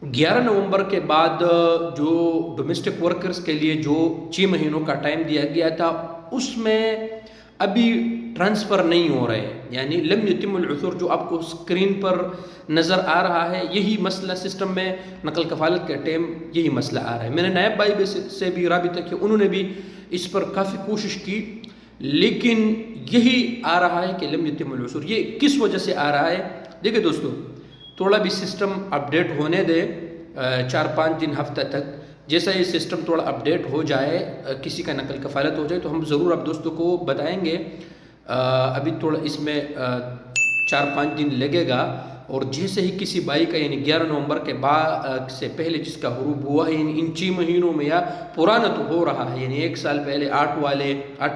11 نومبر کے بعد جو ڈومیسٹک ورکرز کے لیے جو 6 مہینوں کا ٹائم دیا گیا تھا اس میں ابھی ٹرانسفر نہیں ہو رہے، یعنی لم یتم العثور جو آپ کو اسکرین پر نظر آ رہا ہے، یہی مسئلہ سسٹم میں نقل کفالت کے ٹائم یہی مسئلہ آ رہا ہے۔ میں نے نائب بھائی سے بھی رابطہ کیا، انہوں نے بھی اس پر کافی کوشش کی، لیکن یہی آ رہا ہے کہ لم یتم العثور۔ یہ کس وجہ سے آ رہا ہے؟ دیکھیں دوستو، تھوڑا بھی سسٹم اپڈیٹ ہونے دے 4-5 دن ہفتہ تک، جیسا یہ سسٹم تھوڑا اپڈیٹ ہو جائے، کسی کا نقل کفالت ہو جائے تو ہم ضرور آپ دوستوں کو بتائیں گے۔ ابھی تھوڑا اس میں 4-5 دن لگے گا، اور جیسے ہی کسی بھائی کا یعنی 11 نومبر کے بعد سے پہلے جس کا حروب ہوا ہے، یعنی ان 6 مہینوں میں یا پرانا تو ہو رہا ہے، یعنی 1 سال پہلے 8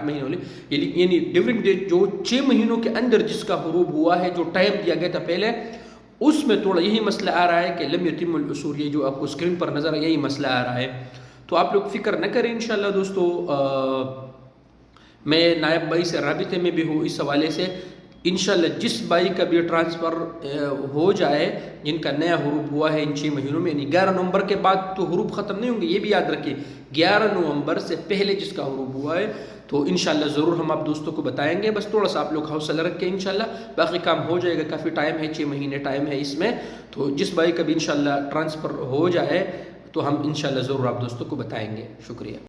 مہینے والے، یعنی ڈیورنگ ڈیٹ جو 6 مہینوں کے اندر جس کا حروب ہوا ہے، جو ٹائم دیا گیا تھا پہلے، اس میں تھوڑا یہی مسئلہ آ رہا ہے کہ لم یتم العثور، یہ جو آپ کو اسکرین پر نظر ہے یہی مسئلہ آ رہا ہے۔ تو آپ لوگ فکر نہ کریں انشاءاللہ دوستو، میں نائب بھائی سے رابطے میں بھی ہوں اس حوالے سے۔ انشاءاللہ جس بھائی کا بھی ٹرانسفر ہو جائے، جن کا نیا حروب ہوا ہے ان 6 مہینوں میں، یعنی 11 نومبر کے بعد تو حروب ختم نہیں ہوں گے، یہ بھی یاد رکھیے 11 نومبر سے پہلے جس کا حروب ہوا ہے تو انشاءاللہ ضرور ہم آپ دوستوں کو بتائیں گے۔ بس تھوڑا سا آپ لوگ حوصلہ رکھ کے انشاءاللہ باقی کام ہو جائے گا، کافی ٹائم ہے، 6 مہینے ٹائم ہے اس میں، تو جس بھائی کا بھی انشاءاللہ ٹرانسفر ہو جائے تو ہم انشاءاللہ ضرور آپ دوستوں کو بتائیں گے۔ شکریہ۔